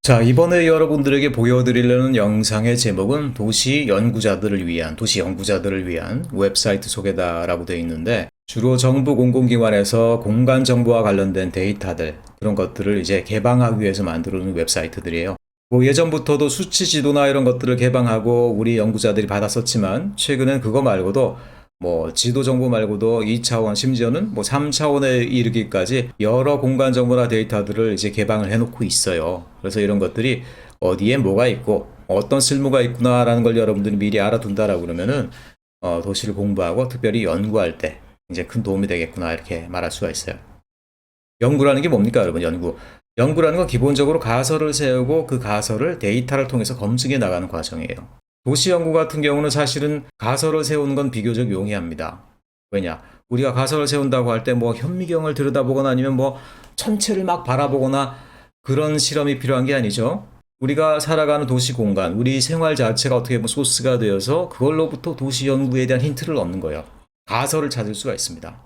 자, 이번에 여러분들에게 보여드리려는 영상의 제목은 도시 연구자들을 위한 웹사이트 소개다라고 되어 있는데, 주로 정부 공공기관에서 공간 정보와 관련된 데이터들, 그런 것들을 이제 개방하기 위해서 만들어 놓은 웹사이트들이에요. 뭐 예전부터도 수치 지도나 이런 것들을 개방하고 우리 연구자들이 받았었지만, 최근엔 그거 말고도 뭐 지도 정보 말고도 2차원, 심지어는 뭐 3차원에 이르기까지 여러 공간 정보나 데이터들을 이제 개방을 해놓고 있어요. 그래서 이런 것들이 어디에 뭐가 있고 어떤 쓸모가 있구나라는 걸 여러분들이 미리 알아둔다라고 그러면은 도시를 공부하고 특별히 연구할 때 이제 큰 도움이 되겠구나 이렇게 말할 수가 있어요. 연구라는 게 뭡니까, 여러분? 연구라는 건 기본적으로 가설을 세우고 그 가설을 데이터를 통해서 검증해 나가는 과정이에요. 도시 연구 같은 경우는 사실은 가설을 세우는 건 비교적 용이합니다. 왜냐? 우리가 가설을 세운다고 할 때 뭐 현미경을 들여다보거나 아니면 뭐 천체를 막 바라보거나 그런 실험이 필요한 게 아니죠. 우리가 살아가는 도시 공간, 우리 생활 자체가 어떻게 보면 소스가 되어서 그걸로부터 도시 연구에 대한 힌트를 얻는 거예요. 가설을 찾을 수가 있습니다.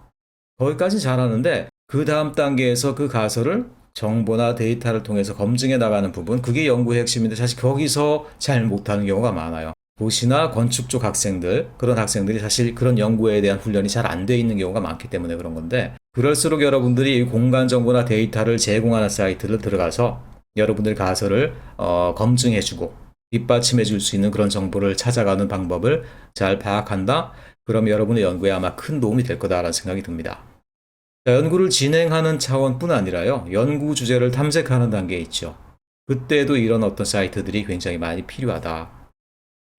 거기까지 잘하는데 그 다음 단계에서 그 가설을 정보나 데이터를 통해서 검증해 나가는 부분, 그게 연구의 핵심인데 사실 거기서 잘 못하는 경우가 많아요. 도시나 건축 쪽 학생들, 그런 학생들이 사실 그런 연구에 대한 훈련이 잘 안 돼 있는 경우가 많기 때문에 그런 건데, 그럴수록 여러분들이 공간 정보나 데이터를 제공하는 사이트를 들어가서 여러분들 가설을 검증해주고 뒷받침해 줄 수 있는 그런 정보를 찾아가는 방법을 잘 파악한다? 그럼 여러분의 연구에 아마 큰 도움이 될 거다라는 생각이 듭니다. 자, 연구를 진행하는 차원뿐 아니라요, 연구 주제를 탐색하는 단계에 있죠. 그때도 이런 어떤 사이트들이 굉장히 많이 필요하다.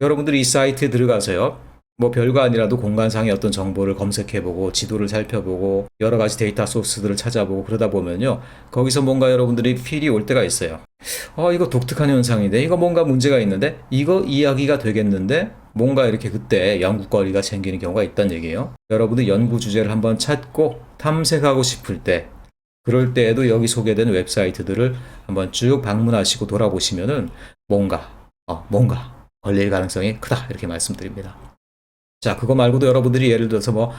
여러분들이 이 사이트에 들어가서요, 뭐 별거 아니라도 공간상의 어떤 정보를 검색해보고 지도를 살펴보고 여러 가지 데이터 소스들을 찾아보고 그러다 보면요, 거기서 뭔가 여러분들이 필이 올 때가 있어요. 이거 독특한 현상인데, 이거 뭔가 문제가 있는데, 이거 이야기가 되겠는데, 뭔가 이렇게 그때 연구거리가 생기는 경우가 있다는 얘기예요. 여러분들 연구 주제를 한번 찾고 탐색하고 싶을 때, 그럴 때에도 여기 소개된 웹사이트들을 한번 쭉 방문하시고 돌아보시면은 뭔가 걸릴 가능성이 크다 이렇게 말씀드립니다. 자, 그거 말고도 여러분들이 예를 들어서 뭐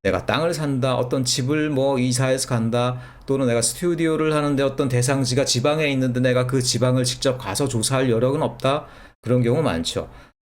내가 땅을 산다, 어떤 집을 뭐 이사해서 간다, 또는 내가 스튜디오를 하는데 어떤 대상지가 지방에 있는데 내가 그 지방을 직접 가서 조사할 여력은 없다, 그런 경우 많죠.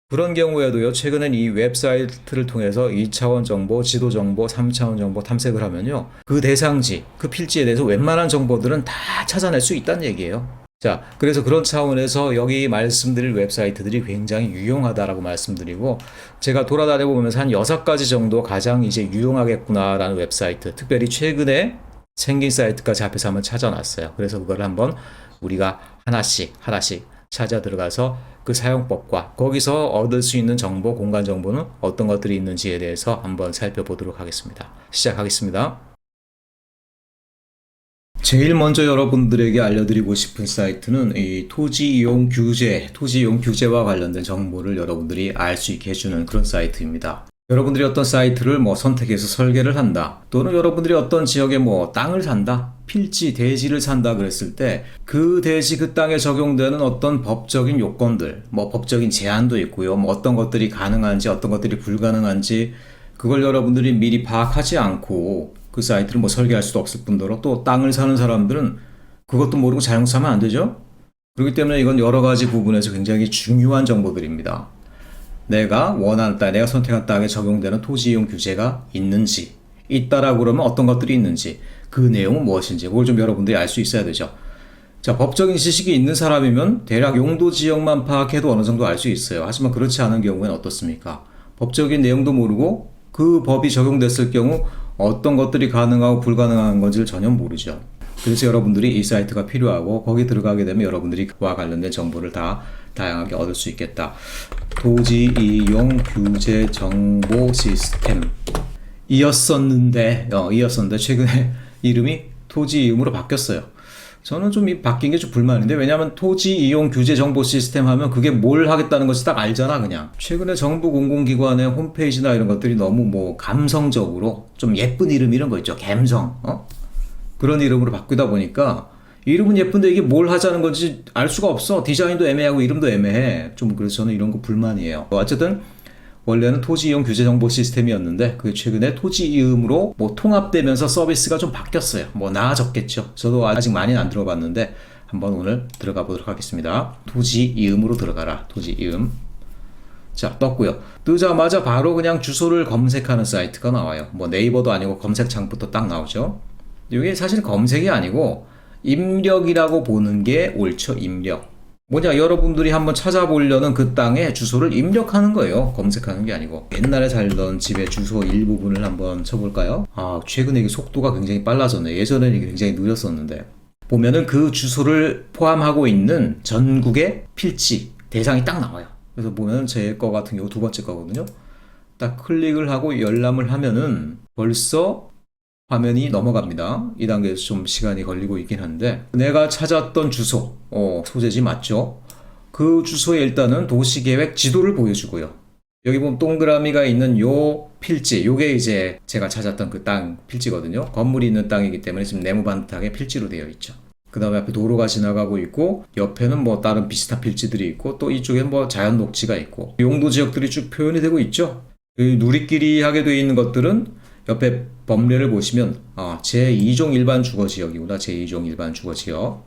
그런 경우에도요, 최근엔 이 웹사이트를 통해서 2차원 정보, 지도 정보, 3차원 정보 탐색을 하면요, 그 대상지, 그 필지에 대해서 웬만한 정보들은 다 찾아낼 수 있다는 얘기예요. 자, 그래서 그런 차원에서 여기 말씀드릴 웹사이트들이 굉장히 유용하다라고 말씀드리고, 제가 돌아다녀 보면서 한 6가지 정도 가장 이제 유용하겠구나라는 웹사이트, 특별히 최근에 생긴 사이트까지 앞에서 한번 찾아놨어요. 그래서 그걸 한번 우리가 하나씩 찾아 들어가서 그 사용법과 거기서 얻을 수 있는 정보, 공간 정보는 어떤 것들이 있는지에 대해서 한번 살펴보도록 하겠습니다. 시작하겠습니다. 제일 먼저 여러분들에게 알려드리고 싶은 사이트는 이 토지 이용 규제와 관련된 정보를 여러분들이 알 수 있게 해주는 그런 사이트입니다. 여러분들이 어떤 사이트를 뭐 선택해서 설계를 한다, 또는 여러분들이 어떤 지역에 뭐 땅을 산다, 필지, 대지를 산다 그랬을 때 그 대지, 그 땅에 적용되는 어떤 법적인 요건들, 뭐 법적인 제한도 있고요, 뭐 어떤 것들이 가능한지 어떤 것들이 불가능한지 그걸 여러분들이 미리 파악하지 않고 그 사이트를 뭐 설계할 수도 없을 뿐더러 또 땅을 사는 사람들은 그것도 모르고 잘못 사면 안 되죠. 그렇기 때문에 이건 여러 가지 부분에서 굉장히 중요한 정보들입니다. 내가 원하는 땅, 내가 선택한 땅에 적용되는 토지 이용 규제가 있는지, 있다라고 그러면 어떤 것들이 있는지, 그 내용은 무엇인지 그걸 좀 여러분들이 알 수 있어야 되죠. 자, 법적인 지식이 있는 사람이면 대략 용도 지역만 파악해도 어느 정도 알 수 있어요. 하지만 그렇지 않은 경우에는 어떻습니까? 법적인 내용도 모르고 그 법이 적용됐을 경우 어떤 것들이 가능하고 불가능한 건지를 전혀 모르죠. 그래서 여러분들이 이 사이트가 필요하고 거기 들어가게 되면 여러분들이 그와 관련된 정보를 다 다양하게 얻을 수 있겠다. 토지 이용 규제 정보 시스템 이었었는데 최근에 이름이 토지 이용으로 바뀌었어요. 저는 좀 바뀐 게 좀 불만인데, 왜냐하면 토지 이용 규제 정보 시스템 하면 그게 뭘 하겠다는 것이 딱 알잖아 그냥. 최근에 정부 공공기관의 홈페이지나 이런 것들이 너무 뭐 감성적으로 좀 예쁜 이름 이런 거 있죠, 감성, 그런 이름으로 바뀌다 보니까 이름은 예쁜데 이게 뭘 하자는 건지 알 수가 없어. 디자인도 애매하고 이름도 애매해. 좀 그래서 저는 이런 거 불만이에요. 어쨌든 원래는 토지 이용 규제 정보 시스템이었는데 그게 최근에 토지 이음으로 뭐 통합되면서 서비스가 좀 바뀌었어요. 뭐 나아졌겠죠. 저도 아직 많이는 안 들어봤는데 한번 오늘 들어가 보도록 하겠습니다. 토지이음으로 들어가라. 토지이음. 자, 떴고요. 뜨자마자 바로 그냥 주소를 검색하는 사이트가 나와요. 뭐 네이버도 아니고 검색창부터 딱 나오죠. 이게 사실 검색이 아니고 입력이라고 보는 게 옳죠. 입력. 뭐냐, 여러분들이 한번 찾아보려는 그 땅에 주소를 입력하는 거예요. 검색하는 게 아니고. 옛날에 살던 집의 주소 일부분을 한번 쳐볼까요? 최근에 이게 속도가 굉장히 빨라졌네. 예전에는 이게 굉장히 느렸었는데. 보면은 그 주소를 포함하고 있는 전국의 필지, 대상이 딱 나와요. 그래서 보면 제 거 같은 경우 두 번째 거거든요. 딱 클릭을 하고 열람을 하면은 벌써 화면이 넘어갑니다. 이 단계에서 좀 시간이 걸리고 있긴 한데, 내가 찾았던 주소, 소재지 맞죠? 그 주소에 일단은 도시계획 지도를 보여주고요. 여기 보면 동그라미가 있는 요 필지, 요게 이제 제가 찾았던 그 땅 필지거든요. 건물이 있는 땅이기 때문에 지금 네모 반듯하게 필지로 되어 있죠. 그 다음에 앞에 도로가 지나가고 있고, 옆에는 뭐 다른 비슷한 필지들이 있고, 또 이쪽엔 뭐 자연 녹지가 있고, 용도 지역들이 쭉 표현이 되고 있죠. 이 누리끼리 하게 되어 있는 것들은 옆에 법례를 보시면 제2종 일반 주거지역이구나. 제2종 일반 주거지역.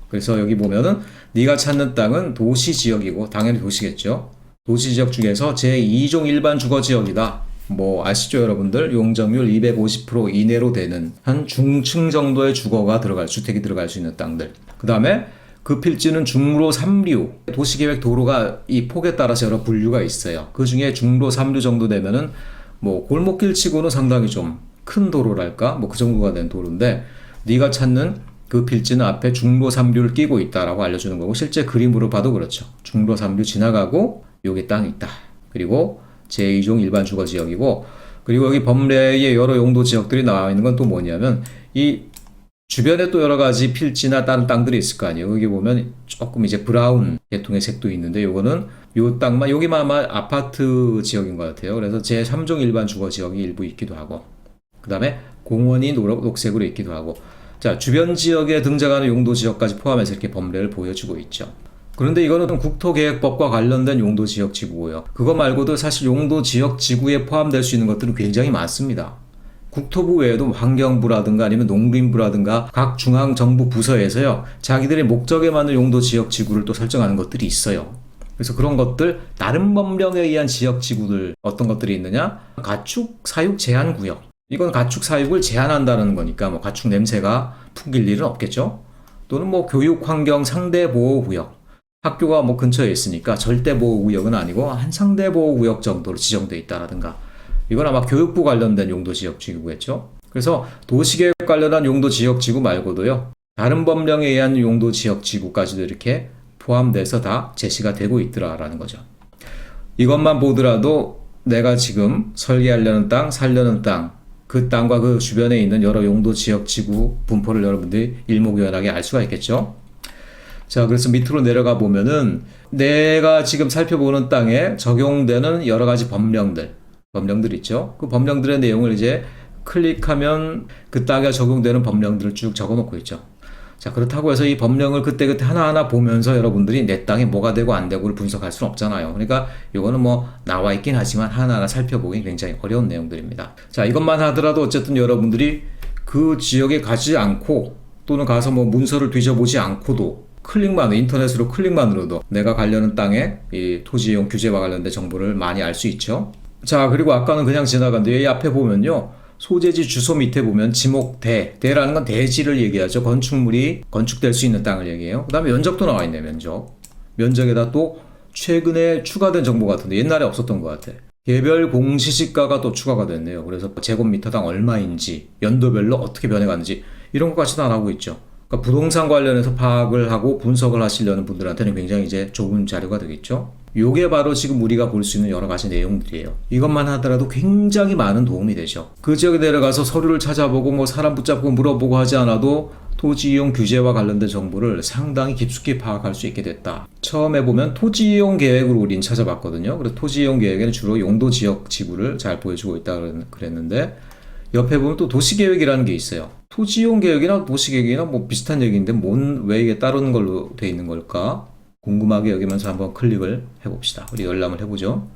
그래서 여기 보면은 네가 찾는 땅은 도시지역이고, 당연히 도시겠죠. 도시지역 중에서 제2종 일반 주거지역이다. 뭐 아시죠 여러분들? 용적률 250% 이내로 되는 한 중층 정도의 주택이 들어갈 수 있는 땅들. 그 다음에 그 필지는 중로 3류, 도시계획 도로가 이 폭에 따라서 여러 분류가 있어요. 그 중에 중로 3류 정도 되면은 뭐 골목길 치고는 상당히 좀 큰 도로랄까? 뭐 그 정도가 된 도로인데, 네가 찾는 그 필지는 앞에 중로 3류를 끼고 있다라고 알려주는 거고, 실제 그림으로 봐도 그렇죠. 중로 3류 지나가고 여기 땅이 있다. 그리고 제2종 일반 주거지역이고, 그리고 여기 법례의 여러 용도 지역들이 나와 있는 건 또 뭐냐면, 이 주변에 또 여러 가지 필지나 다른 땅들이 있을 거 아니에요. 여기 보면 조금 이제 브라운 계통의 색도 있는데, 요거는 요 땅만, 여기만 아마 아파트 지역인 것 같아요. 그래서 제3종 일반 주거 지역이 일부 있기도 하고, 그 다음에 공원이 녹색으로 있기도 하고, 자, 주변 지역에 등장하는 용도 지역까지 포함해서 이렇게 법례를 보여주고 있죠. 그런데 이거는 국토계획법과 관련된 용도지역지구고요. 그거 말고도 사실 용도지역지구에 포함될 수 있는 것들은 굉장히 많습니다. 국토부 외에도 환경부라든가 아니면 농림부라든가 각 중앙정부 부서에서요, 자기들의 목적에 맞는 용도지역지구를 또 설정하는 것들이 있어요. 그래서 그런 것들, 다른 법령에 의한 지역지구들 어떤 것들이 있느냐? 가축 사육 제한 구역. 이건 가축 사육을 제한한다는 거니까 뭐 가축 냄새가 풍길 일은 없겠죠. 또는 뭐 교육 환경 상대 보호 구역. 학교가 뭐 근처에 있으니까 절대 보호 구역은 아니고 한 상대 보호 구역 정도로 지정돼 있다라든가. 이건 아마 교육부 관련된 용도 지역 지구겠죠. 그래서 도시계획 관련한 용도 지역 지구 말고도요, 다른 법령에 의한 용도 지역 지구까지도 이렇게 포함돼서 다 제시가 되고 있더라라는 거죠. 이것만 보더라도 내가 지금 설계하려는 땅, 살려는 땅, 그 땅과 그 주변에 있는 여러 용도 지역 지구 분포를 여러분들이 일목요연하게 알 수가 있겠죠. 자, 그래서 밑으로 내려가 보면은 내가 지금 살펴보는 땅에 적용되는 여러 가지 법령들 있죠. 그 법령들의 내용을 이제 클릭하면 그 땅에 적용되는 법령들을 쭉 적어 놓고 있죠. 자, 그렇다고 해서 이 법령을 그때그때 하나하나 보면서 여러분들이 내 땅에 뭐가 되고 안 되고를 분석할 수는 없잖아요. 그러니까 이거는 뭐 나와 있긴 하지만 하나하나 살펴보기 굉장히 어려운 내용들입니다. 자, 이것만 하더라도 어쨌든 여러분들이 그 지역에 가지 않고 또는 가서 뭐 문서를 뒤져보지 않고도 인터넷으로 클릭만으로도 내가 가려는 땅에 이 토지 이용 규제와 관련된 정보를 많이 알 수 있죠. 자, 그리고 아까는 그냥 지나갔는데 이 앞에 보면요, 소재지 주소 밑에 보면 지목대라는 건 대지를 얘기하죠. 건축물이 건축될 수 있는 땅을 얘기해요. 그 다음에 면적도 나와 있네요. 면적에다 또 최근에 추가된 정보 같은데 옛날에 없었던 것 같아. 개별 공시지가가 또 추가가 됐네요. 그래서 제곱미터당 얼마인지, 연도별로 어떻게 변해가는지 이런 것까지 다 나오고 있죠. 그러니까 부동산 관련해서 파악을 하고 분석을 하시려는 분들한테는 굉장히 이제 좋은 자료가 되겠죠. 요게 바로 지금 우리가 볼 수 있는 여러 가지 내용들이에요. 이것만 하더라도 굉장히 많은 도움이 되죠. 그 지역에 내려가서 서류를 찾아보고 뭐 사람 붙잡고 물어보고 하지 않아도 토지 이용 규제와 관련된 정보를 상당히 깊숙이 파악할 수 있게 됐다. 처음에 보면 토지 이용 계획으로 우린 찾아봤거든요. 그래서 토지 이용 계획에는 주로 용도 지역 지구를 잘 보여주고 있다 그랬는데, 옆에 보면 또 도시계획이라는 게 있어요. 토지이용 계획이나 도시계획이나 뭐 비슷한 얘기인데 왜 이게 따르는 걸로 돼 있는 걸까? 궁금하게 여기면서 한번 클릭을 해봅시다. 우리 열람을 해보죠.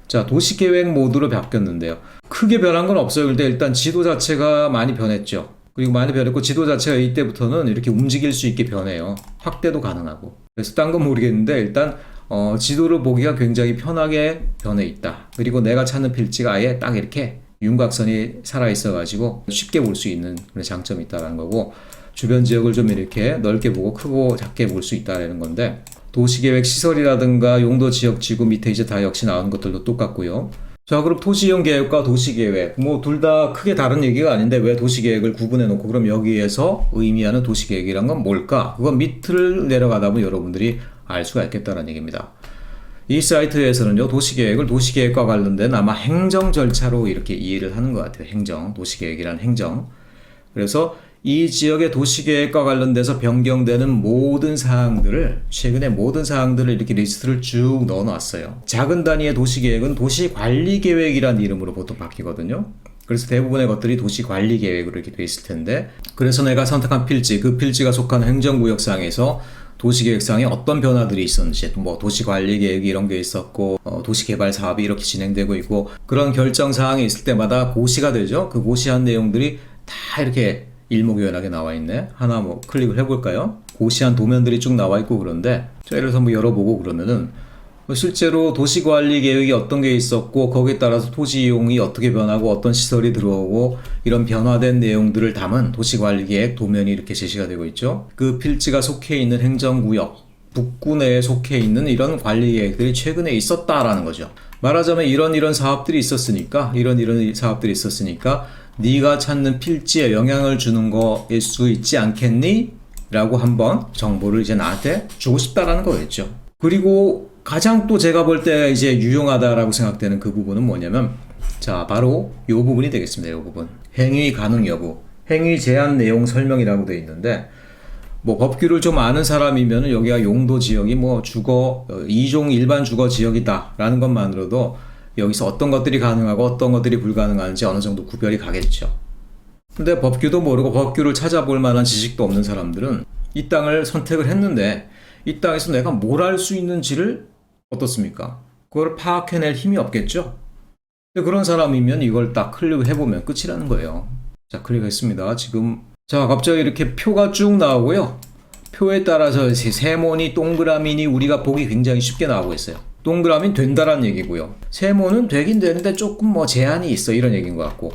자, 도시계획 모드로 바뀌었는데요. 크게 변한 건 없어요. 근데 일단 지도 자체가 많이 변했죠. 그리고 많이 변했고 지도 자체가 이때부터는 이렇게 움직일 수 있게 변해요. 확대도 가능하고. 그래서 딴 건 모르겠는데 일단 지도를 보기가 굉장히 편하게 변해 있다. 그리고 내가 찾는 필지가 아예 딱 이렇게 윤곽선이 살아있어 가지고 쉽게 볼 수 있는 그런 장점이 있다는 거고, 주변 지역을 좀 이렇게 넓게 보고 크고 작게 볼 수 있다는 건데, 도시계획 시설이라든가 용도 지역 지구 밑에 이제 다 역시 나오는 것들도 똑같고요. 자, 그럼 토지이용 계획과 도시계획 뭐 둘 다 크게 다른 얘기가 아닌데 왜 도시계획을 구분해 놓고 그럼 여기에서 의미하는 도시계획이란 건 뭘까? 그건 밑을 내려가다 보면 여러분들이 알 수가 있겠다는 얘기입니다. 이 사이트에서는요, 도시계획을 도시계획과 관련된 아마 행정 절차로 이렇게 이해를 하는 것 같아요. 행정, 도시계획이란 행정. 그래서 이 지역의 도시계획과 관련돼서 변경되는 모든 사항들을, 최근에 모든 사항들을 이렇게 리스트를 쭉 넣어놨어요. 작은 단위의 도시계획은 도시관리계획이라는 이름으로 보통 바뀌거든요. 그래서 대부분의 것들이 도시관리계획으로 이렇게 돼 있을 텐데, 그래서 내가 선택한 필지, 그 필지가 속한 행정구역상에서 도시계획상에 어떤 변화들이 있었는지, 뭐 도시관리계획이 이런 게 있었고 도시개발 사업이 이렇게 진행되고 있고, 그런 결정사항이 있을 때마다 고시가 되죠. 그 고시한 내용들이 다 이렇게 일목요연하게 나와 있네. 하나 뭐 클릭을 해볼까요? 고시한 도면들이 쭉 나와 있고, 그런데 자, 예를 들어서 한번 열어보고 그러면은 실제로 도시관리 계획이 어떤 게 있었고 거기에 따라서 토지 이용이 어떻게 변하고 어떤 시설이 들어오고 이런 변화된 내용들을 담은 도시관리 계획 도면이 이렇게 제시가 되고 있죠. 그 필지가 속해 있는 행정구역 북구 내에 속해 있는 이런 관리 계획들이 최근에 있었다라는 거죠. 말하자면 이런 사업들이 있었으니까, 이런 사업들이 있었으니까 네가 찾는 필지에 영향을 주는 거일 수 있지 않겠니? 라고 한번 정보를 이제 나한테 주고 싶다라는 거겠죠. 그리고 가장 또 제가 볼 때 이제 유용하다라고 생각되는 그 부분은 뭐냐면, 자, 바로 이 부분이 되겠습니다. 이 부분. 행위 가능 여부. 행위 제한 내용 설명이라고 되어 있는데, 뭐 법규를 좀 아는 사람이면 여기가 용도 지역이 뭐 주거, 2종 일반 주거 지역이다라는 것만으로도 여기서 어떤 것들이 가능하고 어떤 것들이 불가능한지 어느 정도 구별이 가겠죠. 근데 법규도 모르고 법규를 찾아볼 만한 지식도 없는 사람들은 이 땅을 선택을 했는데 이 땅에서 내가 뭘 할 수 있는지를 어떻습니까? 그걸 파악해낼 힘이 없겠죠? 근데 그런 사람이면 이걸 딱 클릭해보면 끝이라는 거예요. 자, 클릭했습니다. 지금 자, 갑자기 이렇게 표가 쭉 나오고요. 표에 따라서 세모니 동그라미니 우리가 보기 굉장히 쉽게 나오고 있어요. 동그라미는 된다라는 얘기고요. 세모는 되긴 되는데 조금 뭐 제한이 있어, 이런 얘기인 것 같고,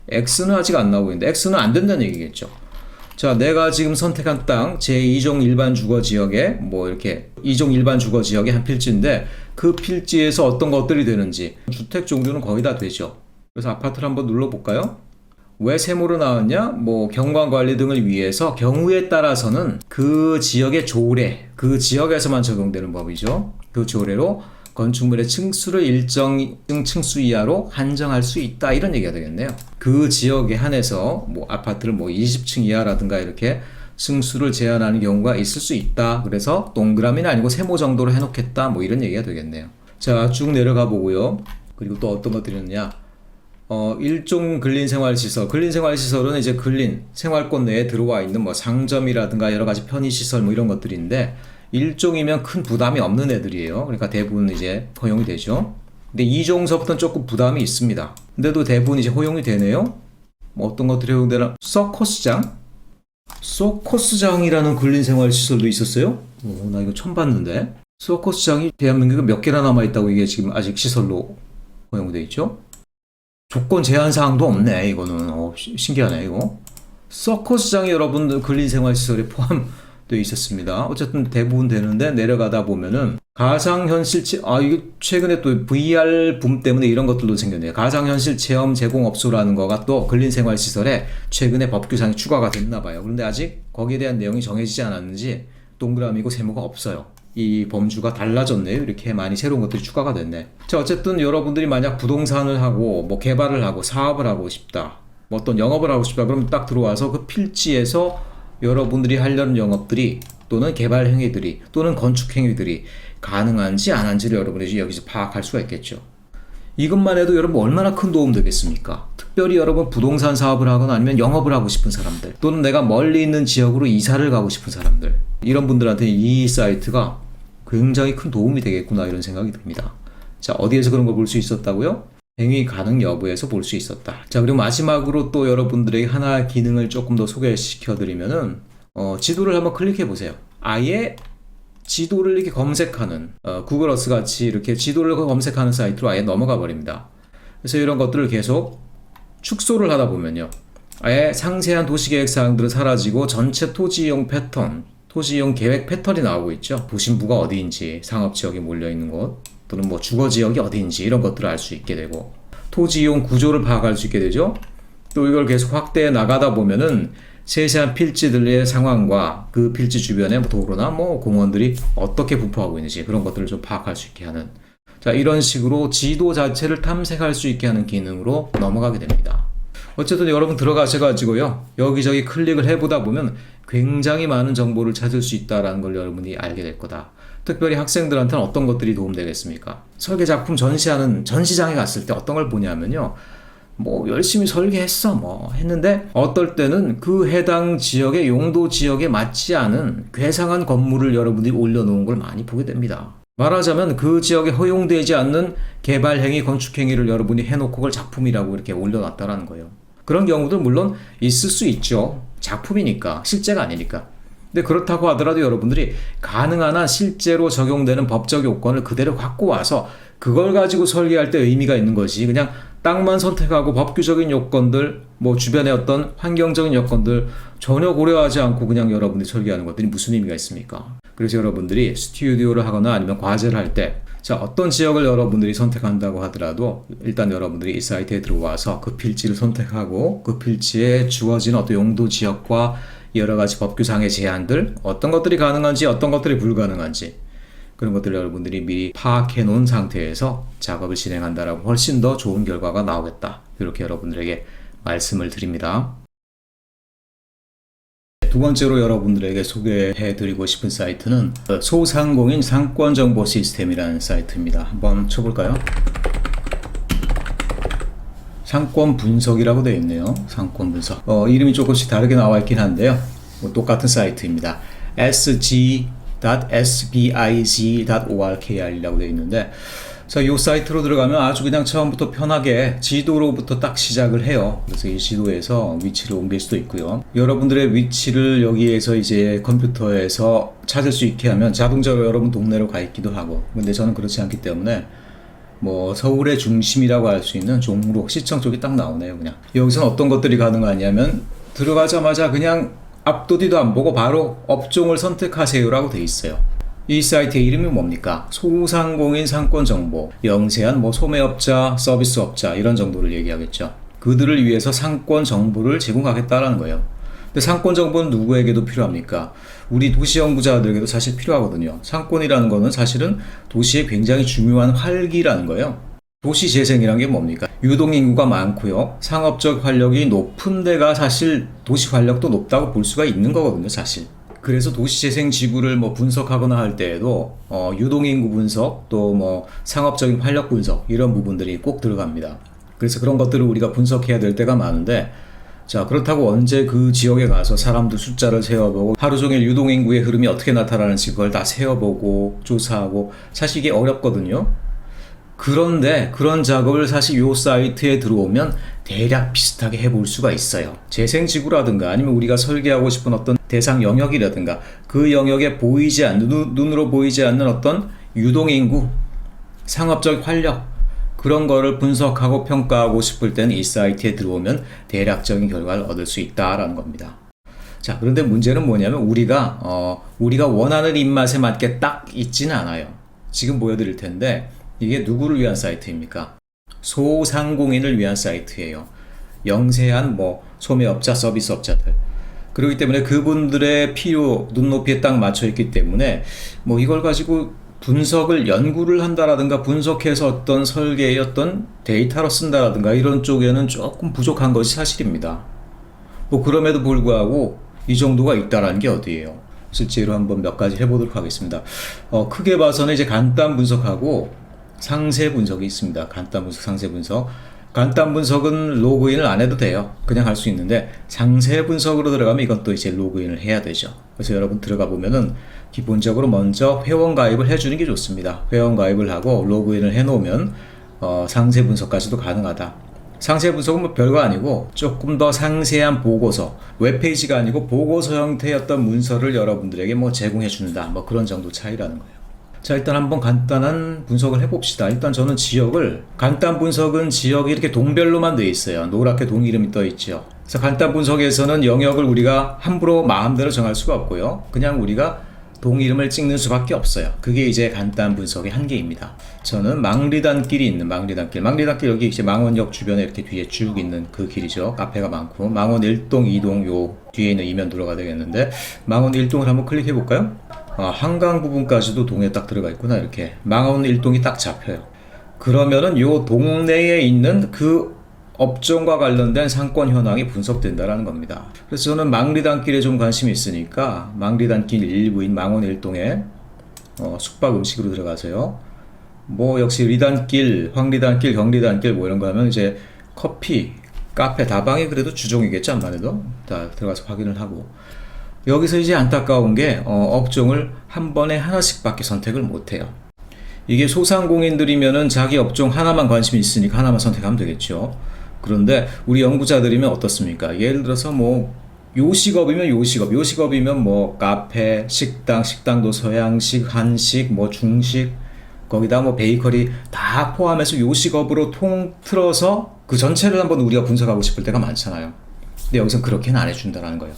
X는 아직 안 나오고 있는데 X는 안 된다는 얘기겠죠. 자, 내가 지금 선택한 땅 제2종 일반 주거 지역에 뭐 이렇게 2종 일반 주거 지역의 한 필지인데 그 필지에서 어떤 것들이 되는지, 주택 종류는 거의 다 되죠. 그래서 아파트를 한번 눌러볼까요? 왜 세모로 나왔냐? 뭐 경관관리 등을 위해서 경우에 따라서는 그 지역의 조례, 그 지역에서만 적용되는 법이죠. 그 조례로 건축물의 층수를 일정 층수 이하로 한정할 수 있다, 이런 얘기가 되겠네요. 그 지역에 한해서 뭐 아파트를 뭐 20층 이하라든가 이렇게 층수를 제한하는 경우가 있을 수 있다. 그래서 동그라미는 아니고 세모 정도로 해놓겠다, 뭐 이런 얘기가 되겠네요. 자, 쭉 내려가 보고요. 그리고 또 어떤 것들이 있느냐? 일종 근린생활시설. 근린생활시설은 이제 근린, 생활권 내에 들어와 있는 뭐 상점이라든가 여러 가지 편의시설 뭐 이런 것들인데, 일종이면 큰 부담이 없는 애들이에요. 그러니까 대부분 이제 허용이 되죠. 근데 2종서부터는 조금 부담이 있습니다. 근데도 대부분 이제 허용이 되네요. 뭐 어떤 것들이 허용되나? 서커스장? 서커스장이라는 근린생활시설도 있었어요? 오, 나 이거 처음 봤는데. 서커스장이 대한민국에 몇 개나 남아있다고 이게 지금 아직 시설로 허용되어 있죠? 조건 제한 사항도 없네. 이거는 신기하네. 이거 서커스장이 여러분들 근린생활시설에 포함되어 있었습니다. 어쨌든 대부분 되는데 내려가다 보면은 가상현실 이게 최근에 또 VR 붐 때문에 이런 것들도 생겼네요. 가상현실 체험 제공업소라는 거가 또 근린생활시설에 최근에 법규상에 추가가 됐나 봐요. 그런데 아직 거기에 대한 내용이 정해지지 않았는지 동그라미고 세모가 없어요. 이 범주가 달라졌네요. 이렇게 많이 새로운 것들이 추가가 됐네. 자, 어쨌든 여러분들이 만약 부동산을 하고 뭐 개발을 하고 사업을 하고 싶다, 뭐 어떤 영업을 하고 싶다, 그러면 딱 들어와서 그 필지에서 여러분들이 하려는 영업들이 또는 개발 행위들이 또는 건축 행위들이 가능한지 안 한지를 여러분이 여기서 파악할 수가 있겠죠. 이것만 해도 여러분 얼마나 큰 도움 되겠습니까? 특별히 여러분 부동산 사업을 하거나 아니면 영업을 하고 싶은 사람들, 또는 내가 멀리 있는 지역으로 이사를 가고 싶은 사람들, 이런 분들한테 이 사이트가 굉장히 큰 도움이 되겠구나, 이런 생각이 듭니다. 자, 어디에서 그런 걸 볼 수 있었다고요? 행위 가능 여부에서 볼 수 있었다. 자, 그리고 마지막으로 또 여러분들에게 하나 기능을 조금 더 소개시켜 드리면은 지도를 한번 클릭해 보세요. 아예 지도를 이렇게 검색하는 구글 어스 같이 이렇게 지도를 검색하는 사이트로 아예 넘어가 버립니다. 그래서 이런 것들을 계속 축소를 하다 보면요, 아예 상세한 도시계획 사항들은 사라지고 전체 토지 이용 패턴, 토지 이용 계획 패턴이 나오고 있죠. 도심부가 어디인지, 상업지역이 몰려있는 곳, 또는 뭐 주거지역이 어디인지 이런 것들을 알 수 있게 되고, 토지 이용 구조를 파악할 수 있게 되죠. 또 이걸 계속 확대해 나가다 보면은 세세한 필지들의 상황과 그 필지 주변의 도로나 뭐 공원들이 어떻게 분포하고 있는지 그런 것들을 좀 파악할 수 있게 하는, 자, 이런 식으로 지도 자체를 탐색할 수 있게 하는 기능으로 넘어가게 됩니다. 어쨌든 여러분 들어가셔가지고요, 여기저기 클릭을 해보다 보면 굉장히 많은 정보를 찾을 수 있다는 걸 여러분이 알게 될 거다. 특별히 학생들한테는 어떤 것들이 도움되겠습니까? 설계 작품 전시하는 전시장에 갔을 때 어떤 걸 보냐면요, 뭐 열심히 설계했어 뭐 했는데 어떨 때는 그 해당 지역의 용도 지역에 맞지 않은 괴상한 건물을 여러분들이 올려놓은 걸 많이 보게 됩니다. 말하자면 그 지역에 허용되지 않는 개발행위, 건축행위를 여러분이 해놓고 그걸 작품이라고 이렇게 올려놨다라는 거예요. 그런 경우도 물론 있을 수 있죠. 작품이니까, 실제가 아니니까. 근데 그렇다고 하더라도 여러분들이 가능한 한 실제로 적용되는 법적 요건을 그대로 갖고 와서 그걸 가지고 설계할 때 의미가 있는 것이, 그냥 땅만 선택하고 법규적인 요건들, 뭐 주변의 어떤 환경적인 요건들 전혀 고려하지 않고 그냥 여러분들이 설계하는 것들이 무슨 의미가 있습니까? 그래서 여러분들이 스튜디오를 하거나 아니면 과제를 할 때, 자, 어떤 지역을 여러분들이 선택한다고 하더라도 일단 여러분들이 이 사이트에 들어와서 그 필지를 선택하고 그 필지에 주어진 어떤 용도 지역과 여러 가지 법규상의 제한들, 어떤 것들이 가능한지 어떤 것들이 불가능한지 그런 것들을 여러분들이 미리 파악해 놓은 상태에서 작업을 진행한다라고 훨씬 더 좋은 결과가 나오겠다, 이렇게 여러분들에게 말씀을 드립니다. 두 번째로 여러분들에게 소개해 드리고 싶은 사이트는 소상공인 상권정보 시스템이라는 사이트입니다. 한번 쳐볼까요? 상권 분석이라고 되어 있네요. 상권 분석. 이름이 조금씩 다르게 나와 있긴 한데요. 똑같은 사이트입니다. sg.sbig.orkr이라고 되어 있는데, 자, 이 사이트로 들어가면 아주 그냥 처음부터 편하게 지도로부터 딱 시작을 해요. 그래서 이 지도에서 위치를 옮길 수도 있고요. 여러분들의 위치를 여기에서 이제 컴퓨터에서 찾을 수 있게 하면 자동적으로 여러분 동네로 가 있기도 하고, 근데 저는 그렇지 않기 때문에 뭐 서울의 중심이라고 할 수 있는 종로 시청 쪽이 딱 나오네요. 그냥 여기서는 어떤 것들이 가능하냐면 들어가자마자 그냥 앞도 뒤도 안 보고 바로 업종을 선택하세요라고 돼 있어요. 이 사이트의 이름이 뭡니까? 소상공인 상권정보, 영세한 뭐 소매업자, 서비스업자 이런 정도를 얘기하겠죠. 그들을 위해서 상권 정보를 제공하겠다라는 거예요. 근데 상권 정보는 누구에게도 필요합니까? 우리 도시 연구자들에게도 사실 필요하거든요. 상권이라는 거는 사실은 도시의 굉장히 중요한 활기라는 거예요. 도시 재생이란 게 뭡니까? 유동인구가 많고요, 상업적 활력이 높은 데가 사실 도시 활력도 높다고 볼 수가 있는 거거든요, 사실. 그래서 도시재생 지구를 뭐 분석하거나 할 때에도 유동인구 분석, 또 뭐 상업적인 활력 분석 이런 부분들이 꼭 들어갑니다. 그래서 그런 것들을 우리가 분석해야 될 때가 많은데, 자, 그렇다고 언제 그 지역에 가서 사람들 숫자를 세어보고 하루 종일 유동인구의 흐름이 어떻게 나타나는지 그걸 다 세어보고 조사하고, 사실 이게 어렵거든요. 그런데 그런 작업을 사실 이 사이트에 들어오면 대략 비슷하게 해볼 수가 있어요. 재생지구라든가 아니면 우리가 설계하고 싶은 어떤 대상 영역이라든가 그 영역에 보이지 않는, 눈으로 보이지 않는 어떤 유동인구, 상업적 활력, 그런 거를 분석하고 평가하고 싶을 때는 이 사이트에 들어오면 대략적인 결과를 얻을 수 있다라는 겁니다. 자, 그런데 문제는 뭐냐면 우리가 원하는 입맛에 맞게 딱 있지는 않아요. 지금 보여드릴 텐데 이게 누구를 위한 사이트입니까? 소상공인을 위한 사이트예요. 영세한 뭐 소매업자, 서비스업자들. 그렇기 때문에 그분들의 필요, 눈높이에 딱 맞춰 있기 때문에 뭐 이걸 가지고 분석을, 연구를 한다라든가 분석해서 어떤 설계의 어떤 데이터로 쓴다라든가 이런 쪽에는 조금 부족한 것이 사실입니다. 뭐 그럼에도 불구하고 이 정도가 있다라는 게 어디예요? 실제로 한번 몇 가지 해보도록 하겠습니다. 크게 봐서는 이제 간단 분석하고 상세 분석이 있습니다. 간단 분석, 상세 분석. 간단 분석은 로그인을 안 해도 돼요. 그냥 할 수 있는데 상세 분석으로 들어가면 이건 또 이제 로그인을 해야 되죠. 그래서 여러분 들어가 보면은 기본적으로 먼저 회원 가입을 해주는 게 좋습니다. 회원 가입을 하고 로그인을 해 놓으면 상세 분석까지도 가능하다. 상세 분석은 뭐 별거 아니고 조금 더 상세한 보고서, 웹페이지가 아니고 보고서 형태의 어떤 문서를 여러분들에게 뭐 제공해 준다. 뭐 그런 정도 차이라는 거예요. 자, 일단 한번 간단한 분석을 해봅시다. 일단 저는 지역을, 간단 분석은 지역이 이렇게 동별로만 되어 있어요. 노랗게 동 이름이 떠 있죠. 그래서 간단 분석에서는 영역을 우리가 함부로 마음대로 정할 수가 없고요. 그냥 우리가 동 이름을 찍는 수밖에 없어요. 그게 이제 간단 분석의 한계입니다. 저는 망리단길이 있는 망리단길 여기 이제 망원역 주변에 이렇게 뒤에 쭉 있는 그 길이죠. 카페가 많고 망원 1동, 2동 요 뒤에 있는 이면도로가 되겠는데 망원 1동을 한번 클릭해 볼까요? 한강 부분까지도 동에 딱 들어가 있구나. 이렇게 망원 1동이 딱 잡혀요. 그러면은 요 동네에 있는 그 업종과 관련된 상권 현황이 분석된다라는 겁니다. 그래서 저는 망리단길에 좀 관심이 있으니까 망리단길 일부인 망원 1동에 숙박 음식으로 들어가서요. 뭐 역시 리단길, 황리단길, 경리단길 뭐 이런 거 하면 이제 커피, 카페, 다방이 그래도 주종이겠죠. 아무래도 다 들어가서 확인을 하고, 여기서 이제 안타까운 게 업종을 한 번에 하나씩밖에 선택을 못해요. 이게 소상공인들이면은 자기 업종 하나만 관심이 있으니까 하나만 선택하면 되겠죠. 그런데 우리 연구자들이면 어떻습니까? 예를 들어서 뭐 요식업이면 요식업이면 뭐 카페, 식당도 서양식, 한식, 뭐 중식, 거기다 뭐 베이커리 다 포함해서 요식업으로 통틀어서 그 전체를 한번 우리가 분석하고 싶을 때가 많잖아요. 근데 여기서 그렇게는 안 해준다는 거예요.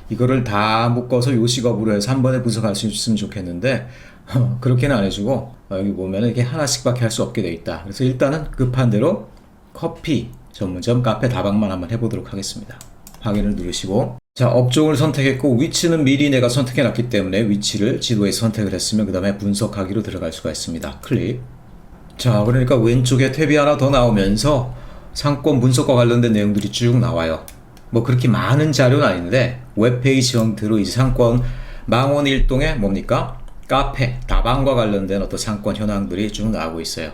이거를 다 묶어서 요식업으로 해서 한 번에 분석할 수 있으면 좋겠는데 그렇게는 안 해주고 여기 보면은 이게 하나씩밖에 할 수 없게 돼 있다. 그래서 일단은 급한 대로 커피 전문점, 카페, 다방만 한번 해보도록 하겠습니다. 확인을 누르시고, 자, 업종을 선택했고 위치는 미리 내가 선택해 놨기 때문에 위치를 지도에서 선택을 했으면 그 다음에 분석하기로 들어갈 수가 있습니다. 클릭. 자, 그러니까 왼쪽에 탭이 하나 더 나오면서 상권 분석과 관련된 내용들이 쭉 나와요. 뭐 그렇게 많은 자료는 아닌데 웹페이지 형태로 이제 상권 망원 1동에 뭡니까? 카페, 다방과 관련된 어떤 상권 현황들이 쭉 나오고 있어요.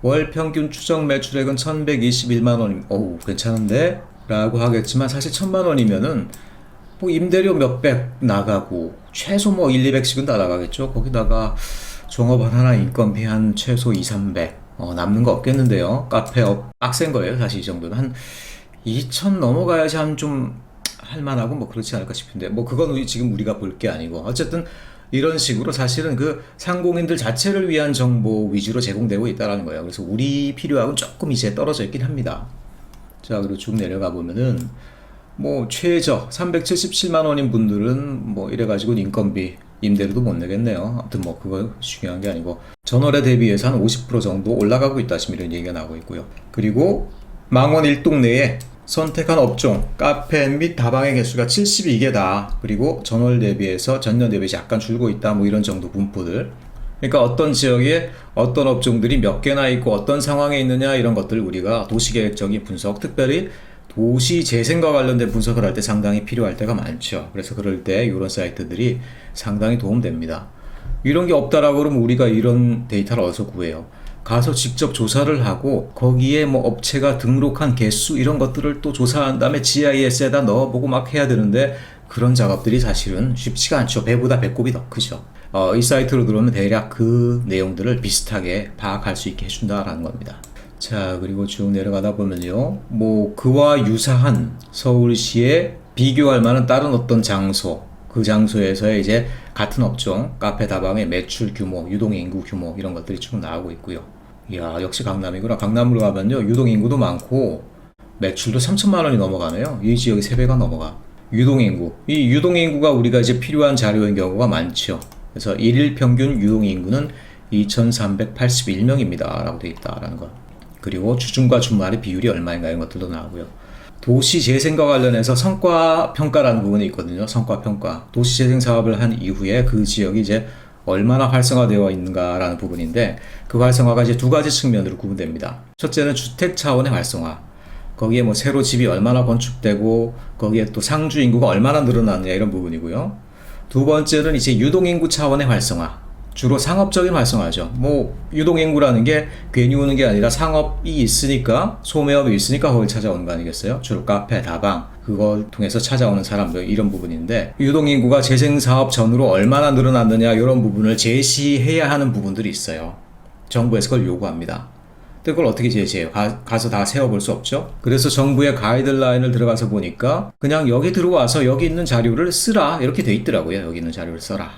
월 평균 추적 매출액은 1121만원, 어우, 괜찮은데? 라고 하겠지만, 사실 1000만원이면은, 뭐, 임대료 몇백 나가고, 최소 뭐 1, 200씩은 다 나가겠죠? 거기다가, 종업원 하나 인건비 한 최소 2, 300, 남는 거 없겠는데요? 카페업, 빡센 거예요, 사실 이 정도는. 한 2,000 넘어가야지 한 좀, 할만하고 뭐 그렇지 않을까 싶은데, 뭐, 그건 지금 우리가 볼 게 아니고, 어쨌든, 이런 식으로 사실은 그 상공인들 자체를 위한 정보 위주로 제공되고 있다는 거예요. 그래서 우리 필요하고는 조금 이제 떨어져 있긴 합니다. 자, 그리고 쭉 내려가 보면은 뭐 최저 377만 원인 분들은 뭐 이래가지고 인건비, 임대료도 못 내겠네요. 아무튼 뭐 그거 중요한 게 아니고 전월에 대비해서 한 50% 정도 올라가고 있다 지금 이런 얘기가 나오고 있고요. 그리고 망원 1동 내에 선택한 업종, 카페 및 다방의 개수가 72개다. 그리고 전월 대비해서 전년 대비해서 약간 줄고 있다. 뭐 이런 정도 분포들. 그러니까 어떤 지역에 어떤 업종들이 몇 개나 있고 어떤 상황에 있느냐 이런 것들 우리가 도시계획적인 분석, 특별히 도시 재생과 관련된 분석을 할 때 상당히 필요할 때가 많죠. 그래서 그럴 때 이런 사이트들이 상당히 도움됩니다. 이런 게 없다라고 그러면 우리가 이런 데이터를 어디서 구해요? 가서 직접 조사를 하고 거기에 뭐 업체가 등록한 개수 이런 것들을 또 조사한 다음에 GIS에다 넣어보고 막 해야 되는데 그런 작업들이 사실은 쉽지가 않죠. 배보다 배꼽이 더 크죠. 이 사이트로 들어오면 대략 그 내용들을 비슷하게 파악할 수 있게 해준다라는 겁니다. 자, 그리고 쭉 내려가다 보면요, 뭐 그와 유사한 서울시에 비교할 만한 다른 어떤 장소, 그 장소에서의 이제 같은 업종, 카페 다방의 매출 규모, 유동 인구 규모 이런 것들이 쭉 나오고 있고요. 이야, 역시 강남이구나. 강남으로 가면요, 유동 인구도 많고 매출도 3천만 원이 넘어가네요. 이 지역이 3배가 넘어가. 유동 인구, 이 유동 인구가 우리가 이제 필요한 자료인 경우가 많죠. 그래서 일일 평균 유동 인구는 2,381명입니다. 라고 되어 있다라는 거. 그리고 주중과 주말의 비율이 얼마인가 이런 것들도 나오고요. 도시 재생과 관련해서 성과 평가라는 부분이 있거든요. 성과 평가. 도시 재생 사업을 한 이후에 그 지역이 이제 얼마나 활성화되어 있는가라는 부분인데 그 활성화가 이제 두 가지 측면으로 구분됩니다. 첫째는 주택 차원의 활성화. 거기에 뭐 새로 집이 얼마나 건축되고 거기에 또 상주 인구가 얼마나 늘어났느냐 이런 부분이고요. 두 번째는 이제 유동 인구 차원의 활성화. 주로 상업적인 활성화죠. 뭐 유동인구라는 게 괜히 오는 게 아니라 상업이 있으니까, 소매업이 있으니까 거길 찾아오는 거 아니겠어요? 주로 카페, 다방 그걸 통해서 찾아오는 사람들, 이런 부분인데 유동인구가 재생사업 전후로 얼마나 늘어났느냐 이런 부분을 제시해야 하는 부분들이 있어요. 정부에서 그걸 요구합니다. 근데 그걸 어떻게 제시해요? 가서 다 세워볼 수 없죠? 그래서 정부의 가이드라인을 들어가서 보니까 그냥 여기 들어와서 여기 있는 자료를 쓰라 이렇게 돼 있더라고요. 여기 있는 자료를 써라.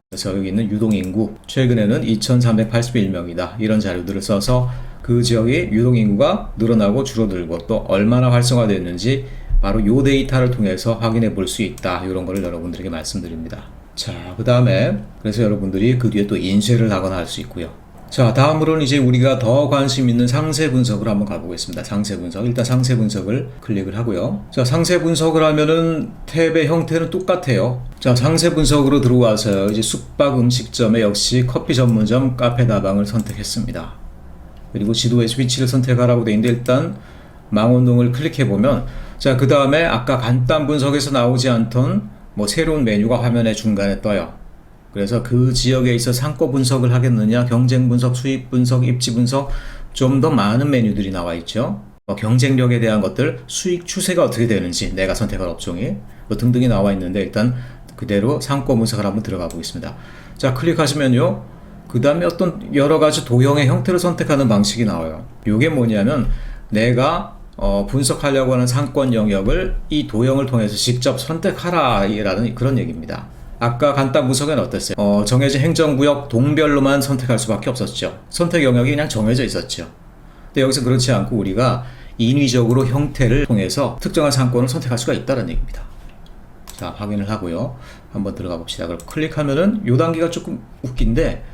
그래서 여기 있는 유동인구 최근에는 2381명이다 이런 자료들을 써서 그 지역의 유동인구가 늘어나고 줄어들고 또 얼마나 활성화됐는지 바로 요 데이터를 통해서 확인해 볼 수 있다 이런 거를 여러분들에게 말씀드립니다. 자, 그 다음에 그래서 여러분들이 그 뒤에 또 인쇄를 하거나 할 수 있고요. 자, 다음으로는 이제 우리가 더 관심 있는 상세 분석을 한번 가보겠습니다. 상세 분석. 일단 상세 분석을 클릭을 하고요. 자, 상세 분석을 하면은 탭의 형태는 똑같아요. 자, 상세 분석으로 들어와서 이제 숙박 음식점에 역시 커피 전문점 카페 다방을 선택했습니다. 그리고 지도에서 위치를 선택하라고 되어 있는데 일단 망원동을 클릭해 보면 자, 그 다음에 아까 간단 분석에서 나오지 않던 뭐 새로운 메뉴가 화면의 중간에 떠요. 그래서 그 지역에 있어 상권 분석을 하겠느냐, 경쟁 분석, 수익 분석, 입지 분석, 좀 더 많은 메뉴들이 나와 있죠. 경쟁력에 대한 것들, 수익 추세가 어떻게 되는지, 내가 선택한 업종이 뭐 등등이 나와 있는데 일단 그대로 상권 분석을 한번 들어가 보겠습니다. 자, 클릭하시면요. 그 다음에 어떤 여러 가지 도형의 형태를 선택하는 방식이 나와요. 이게 뭐냐면 내가 분석하려고 하는 상권 영역을 이 도형을 통해서 직접 선택하라라는 그런 얘기입니다. 아까 간단 분석에는 어땠어요? 정해진 행정구역 동별로만 선택할 수밖에 없었죠. 선택 영역이 그냥 정해져 있었죠. 근데 여기서 그렇지 않고 우리가 인위적으로 형태를 통해서 특정한 상권을 선택할 수가 있다는 얘기입니다. 자, 확인을 하고요. 한번 들어가 봅시다. 그럼 클릭하면은 요 단계가 조금 웃긴데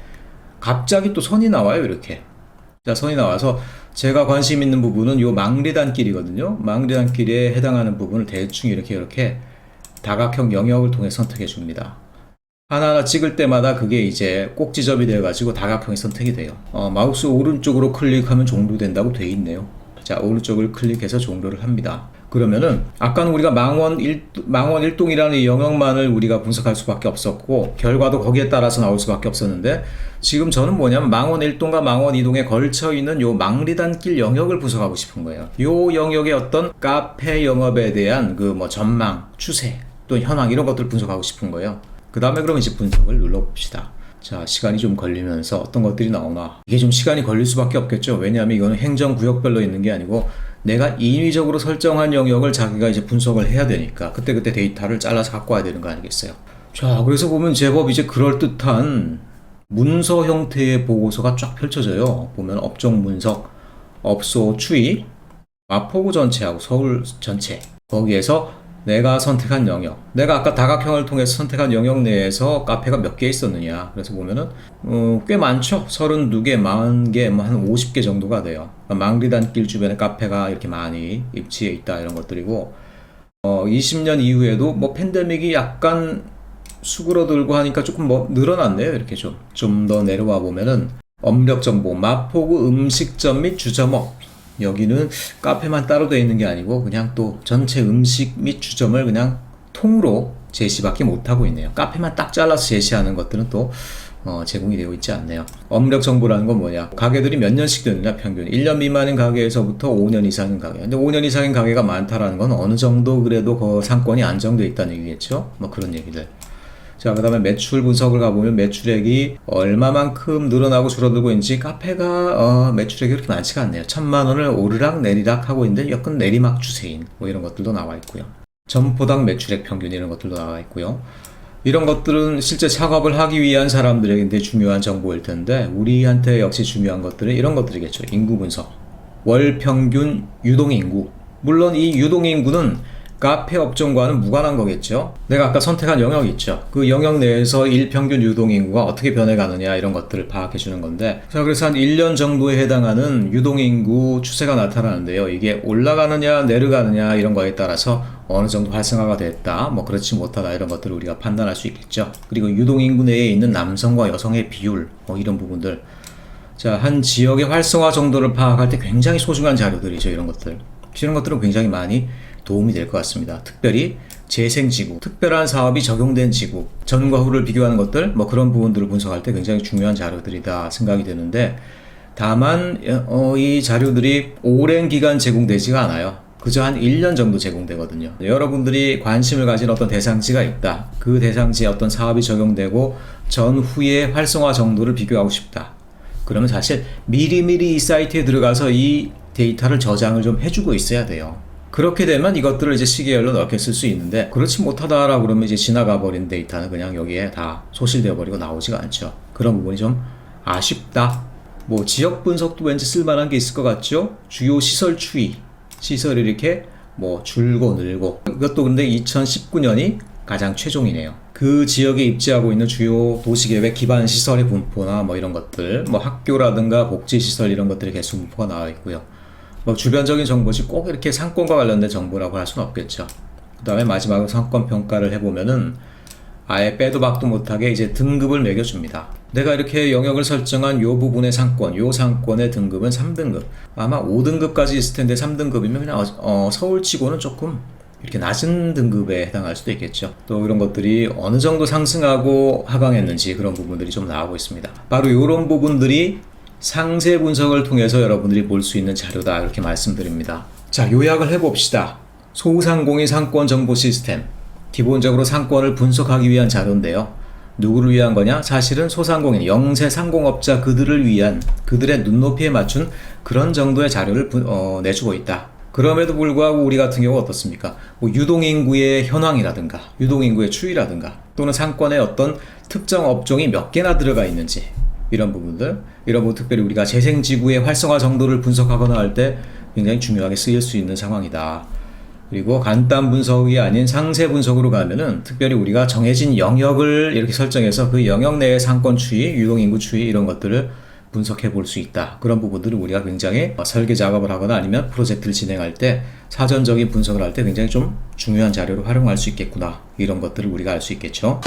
갑자기 또 선이 나와요. 이렇게. 자, 선이 나와서 제가 관심 있는 부분은 요 망리단길이거든요. 망리단길에 해당하는 부분을 대충 이렇게 다각형 영역을 통해 선택해 줍니다. 하나하나 찍을 때마다 그게 이제 꼭 지점이 되어가지고 다각형이 선택이 돼요. 마우스 오른쪽으로 클릭하면 종료된다고 돼 있네요. 자, 오른쪽을 클릭해서 종료를 합니다. 그러면은 아까는 우리가 망원 1동이라는 이 영역만을 우리가 분석할 수밖에 없었고 결과도 거기에 따라서 나올 수밖에 없었는데 지금 저는 뭐냐면 망원 1동과 망원 2동에 걸쳐 있는 요 망리단길 영역을 분석하고 싶은 거예요. 요 영역의 어떤 카페 영업에 대한 그 뭐 전망, 추세, 또 현황 이런 것들을 분석하고 싶은 거예요. 그 다음에 그럼 이제 분석을 눌러봅시다. 자, 시간이 좀 걸리면서 어떤 것들이 나오나 이게 좀 시간이 걸릴 수밖에 없겠죠. 왜냐하면 이거는 행정구역별로 있는 게 아니고 내가 인위적으로 설정한 영역을 자기가 이제 분석을 해야 되니까 그때그때 데이터를 잘라서 갖고 와야 되는 거 아니겠어요. 자, 그래서 보면 제법 이제 그럴듯한 문서 형태의 보고서가 쫙 펼쳐져요. 보면 업종 분석, 업소 추이, 마포구 전체하고 서울 전체 거기에서 내가 선택한 영역, 내가 아까 다각형을 통해서 선택한 영역 내에서 카페가 몇 개 있었느냐. 그래서 보면은 꽤 많죠. 32개, 40개, 뭐 한 50개 정도가 돼요. 그러니까 망리단길 주변에 카페가 이렇게 많이 입지해 있다 이런 것들이고 20년 이후에도 뭐 팬데믹이 약간 수그러들고 하니까 조금 뭐 늘어났네요. 이렇게 좀 더 내려와 보면은 업력 정보, 마포구 음식점 및 주점업. 여기는 카페만 따로 되어 있는 게 아니고 그냥 또 전체 음식 및 주점을 그냥 통으로 제시밖에 못하고 있네요. 카페만 딱 잘라서 제시하는 것들은 또 제공이 되어 있지 않네요. 업력 정보라는 건 뭐냐? 가게들이 몇 년씩 되느냐 평균 1년 미만인 가게에서부터 5년 이상인 가게. 근데 5년 이상인 가게가 많다라는 건 어느 정도 그래도 그 상권이 안정되어 있다는 얘기겠죠? 뭐 그런 얘기들. 자, 그 다음에 매출 분석을 가보면 매출액이 얼마만큼 늘어나고 줄어들고 있는지 카페가 매출액이 그렇게 많지가 않네요. 1,000만 원을 오르락 내리락 하고 있는데 약간 내리막 추세인 뭐 이런 것들도 나와 있고요. 점포당 매출액 평균 이런 것들도 나와 있고요. 이런 것들은 실제 작업을 하기 위한 사람들에게 중요한 정보일 텐데 우리한테 역시 중요한 것들은 이런 것들이겠죠. 인구 분석, 월 평균 유동인구. 물론 이 유동인구는 카페 업종과는 무관한 거겠죠. 내가 아까 선택한 영역이 있죠. 그 영역 내에서 일평균 유동인구가 어떻게 변해가느냐 이런 것들을 파악해 주는 건데 자, 그래서 한 1년 정도에 해당하는 유동인구 추세가 나타나는데요. 이게 올라가느냐 내려가느냐 이런 거에 따라서 어느 정도 활성화가 됐다 뭐 그렇지 못하다 이런 것들을 우리가 판단할 수 있겠죠. 그리고 유동인구 내에 있는 남성과 여성의 비율 뭐 이런 부분들 자, 한 지역의 활성화 정도를 파악할 때 굉장히 소중한 자료들이죠. 이런 것들은 굉장히 많이 도움이 될 것 같습니다. 특별히 재생지구, 특별한 사업이 적용된 지구, 전과 후를 비교하는 것들, 뭐 그런 부분들을 분석할 때 굉장히 중요한 자료들이다 생각이 되는데 다만 이 자료들이 오랜 기간 제공되지가 않아요. 그저 한 1년 정도 제공되거든요. 여러분들이 관심을 가진 어떤 대상지가 있다. 그 대상지에 어떤 사업이 적용되고 전후의 활성화 정도를 비교하고 싶다. 그러면 사실 미리미리 이 사이트에 들어가서 이 데이터를 저장을 좀 해주고 있어야 돼요. 그렇게 되면 이것들을 이제 시계열로 넣게 쓸 수 있는데, 그렇지 못하다라고 그러면 이제 지나가 버린 데이터는 그냥 여기에 다 소실되어 버리고 나오지가 않죠. 그런 부분이 좀 아쉽다. 뭐 지역 분석도 왠지 쓸만한 게 있을 것 같죠? 주요 시설 추이, 시설이 이렇게 뭐 줄고 늘고, 이것도 근데 2019년이 가장 최종이네요. 그 지역에 입지하고 있는 주요 도시계획 기반 시설의 분포나 뭐 이런 것들, 뭐 학교라든가 복지시설 이런 것들의 개수 분포가 나와 있고요. 뭐 주변적인 정보지 꼭 이렇게 상권과 관련된 정보라고 할 수는 없겠죠. 그 다음에 마지막으로 상권 평가를 해보면은 아예 빼도 박도 못하게 이제 등급을 매겨줍니다. 내가 이렇게 영역을 설정한 요 부분의 상권, 요 상권의 등급은 3등급. 아마 5등급까지 있을 텐데 3등급이면 그냥 서울치고는 조금 이렇게 낮은 등급에 해당할 수도 있겠죠. 또 이런 것들이 어느 정도 상승하고 하강했는지 그런 부분들이 좀 나오고 있습니다. 바로 이런 부분들이 상세 분석을 통해서 여러분들이 볼 수 있는 자료다, 이렇게 말씀드립니다. 자, 요약을 해봅시다. 소상공인 상권 정보 시스템, 기본적으로 상권을 분석하기 위한 자료인데요. 누구를 위한 거냐? 사실은 소상공인, 영세 상공업자 그들을 위한, 그들의 눈높이에 맞춘 그런 정도의 자료를 내주고 있다. 그럼에도 불구하고 우리 같은 경우 어떻습니까? 뭐 유동인구의 현황이라든가 유동인구의 추이라든가 또는 상권의 어떤 특정 업종이 몇 개나 들어가 있는지, 이런 부분들, 이런 부분 특별히 우리가 재생지구의 활성화 정도를 분석하거나 할 때 굉장히 중요하게 쓰일 수 있는 상황이다. 그리고 간단 분석이 아닌 상세 분석으로 가면은 특별히 우리가 정해진 영역을 이렇게 설정해서 그 영역 내의 상권 추이, 유동인구 추이 이런 것들을 분석해 볼 수 있다. 그런 부분들을 우리가 굉장히 설계 작업을 하거나 아니면 프로젝트를 진행할 때 사전적인 분석을 할 때 굉장히 좀 중요한 자료로 활용할 수 있겠구나. 이런 것들을 우리가 알 수 있겠죠.